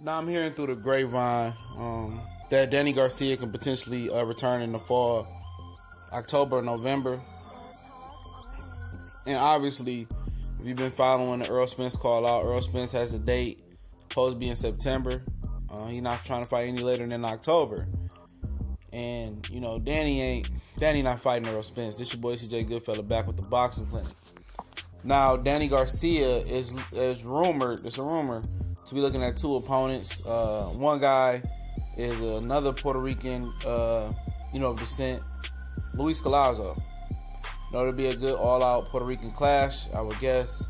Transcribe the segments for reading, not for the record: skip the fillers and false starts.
Now I'm hearing through the grapevine that Danny Garcia can potentially return in the fall, October, November. And obviously, if you've been following the Errol Spence call out, Errol Spence has a date supposed to be in September. He's not trying to fight any later than October. And, you know, Danny not fighting Errol Spence. This your boy CJ Goodfella back with the boxing clinic. Now, Danny Garcia is rumored, it's a rumor, to be looking at two opponents. One guy is another Puerto Rican, of descent, Luis Collazo. It'll be a good all-out Puerto Rican clash, I would guess.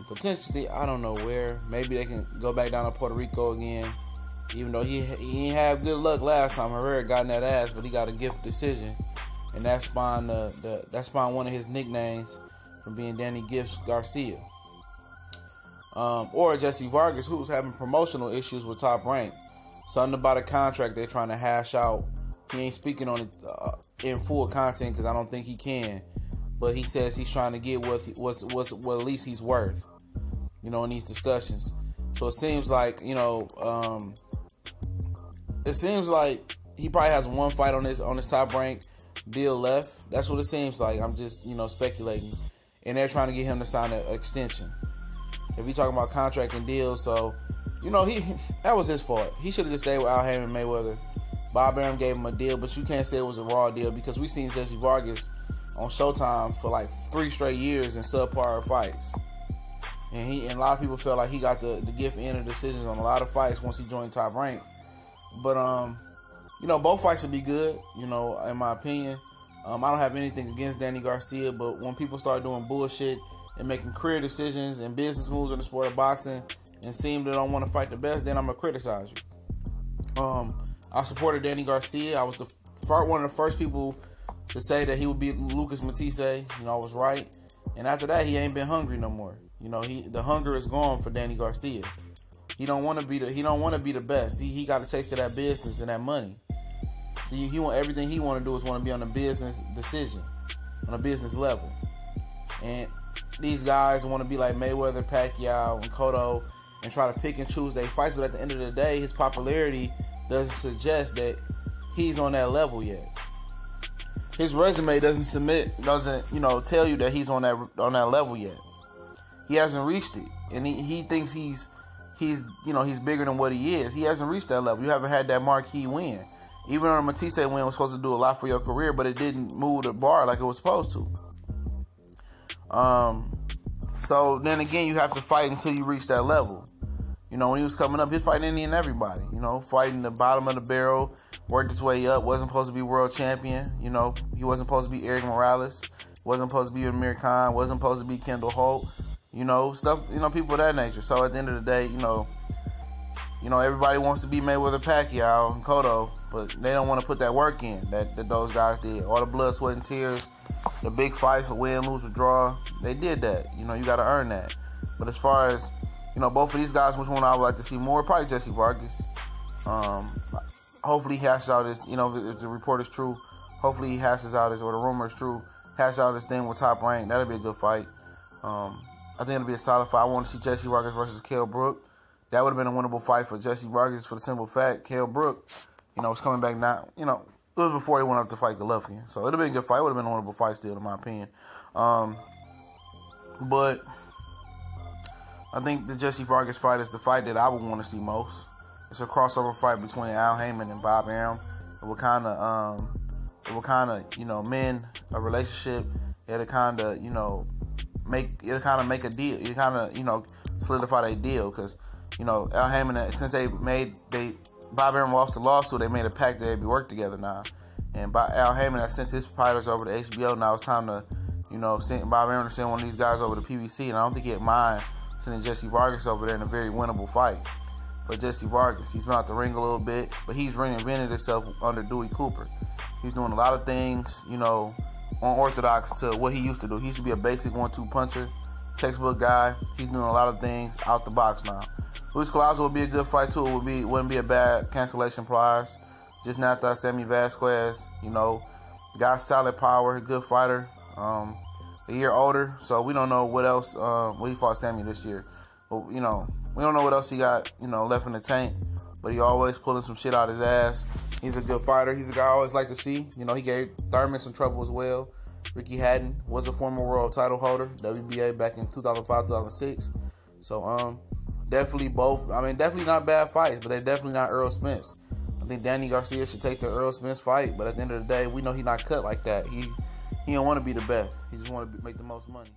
Potentially, I don't know where. Maybe they can go back down to Puerto Rico again. Even though he ain't have good luck last time. Herrera got in that ass, but he got a gift decision. And that spawned one of his nicknames from being Danny Garcia. Or Jessie Vargas, who's having promotional issues with Top Rank. Something about a contract they're trying to hash out. He ain't speaking on it in full content because I don't think he can. But he says he's trying to get what at least he's worth, in these discussions. So it seems like, he probably has one fight on his Top Rank deal left. That's what it seems like. I'm just, speculating. And they're trying to get him to sign an extension. If we talking about contract and deals, so, that was his fault. He should have just stayed with Al Haymon Mayweather. Bob Arum gave him a deal, but you can't say it was a raw deal because we seen Jessie Vargas on Showtime for like 3 straight years in subpar fights. And a lot of people felt like he got the gift end of decisions on a lot of fights once he joined Top Rank. But, both fights would be good, in my opinion. I don't have anything against Danny Garcia, but when people start doing bullshit and making career decisions and business moves in the sport of boxing and seem they don't want to fight the best, then I'm going to criticize you. I supported Danny Garcia. I was one of the first people to say that he would beat Lucas Matisse. I was right. And after that, he ain't been hungry no more. The hunger is gone for Danny Garcia. He don't want to be the best. He got a taste of that business and that money. So he want everything he want to do is want to be on a business decision, on a business level. And these guys want to be like Mayweather, Pacquiao, and Cotto, and try to pick and choose their fights. But at the end of the day, his popularity doesn't suggest that he's on that level yet. His resume doesn't tell you that he's on that level yet. He hasn't reached it, and he thinks he's bigger than what he is. He hasn't reached that level. You haven't had that marquee win. Even though the Matisse win was supposed to do a lot for your career, but it didn't move the bar like it was supposed to. So then again, you have to fight until you reach that level. When he was coming up, he was fighting any and everybody. Fighting the bottom of the barrel, worked his way up, wasn't supposed to be world champion. He wasn't supposed to be Eric Morales, wasn't supposed to be Amir Khan, wasn't supposed to be Kendall Holt. Stuff, people of that nature. So at the end of the day, everybody wants to be Mayweather, Pacquiao, and Cotto, but they don't want to put that work in that those guys did. All the blood, sweat, and tears, the big fights, the win, lose, or draw, they did that. You got to earn that. But as far as, both of these guys, which one I would like to see more? Probably Jessie Vargas. Hopefully he hashes out his, if the report is true, hopefully he hashes out his, or the rumor is true, hash out his thing with Top Rank. That'll be a good fight. I think it'll be a solid fight. I want to see Jessie Vargas versus Kell Brook. That would have been a winnable fight for Jessie Vargas for the simple fact Kell Brook, is coming back now. It was before he went up to fight Golovkin. So it would have been a good fight. It would have been a winnable fight still, in my opinion. But I think the Jessie Vargas fight is the fight that I would want to see most. It's a crossover fight between Al Haymon and Bob Arum. It would kind of, mend a relationship. It'll kind of, make a deal. It kind of, solidify their deal because, Al Haymon, since Bob Arum lost the lawsuit, they made a pact that they'd be work together now. And Al Haymon has sent his fighters over to HBO. Now it's time to, send Bob Arum to send one of these guys over to PBC. And I don't think he'd mind sending Jessie Vargas over there in a very winnable fight for Jessie Vargas. He's been out the ring a little bit, but he's reinvented himself under Dewey Cooper. He's doing a lot of things, unorthodox to what he used to do. He used to be a basic 1-2 puncher, textbook guy. He's doing a lot of things out the box now. Luis Collazo would be a good fight too. Wouldn't be a bad cancellation prize. Just not that Sammy Vasquez, got solid power, good fighter. A year older, so we don't know what else. He fought Sammy this year, but We don't know what else he got, left in the tank, but he always pulling some shit out his ass. He's a good fighter. He's a guy I always like to see. He gave Thurman some trouble as well. Ricky Hatton was a former world title holder, WBA, back in 2005, 2006. So, definitely both. I mean, definitely not bad fights, but they're definitely not Errol Spence. I think Danny Garcia should take the Errol Spence fight, but at the end of the day, we know he's not cut like that. He don't want to be the best. He just want to make the most money.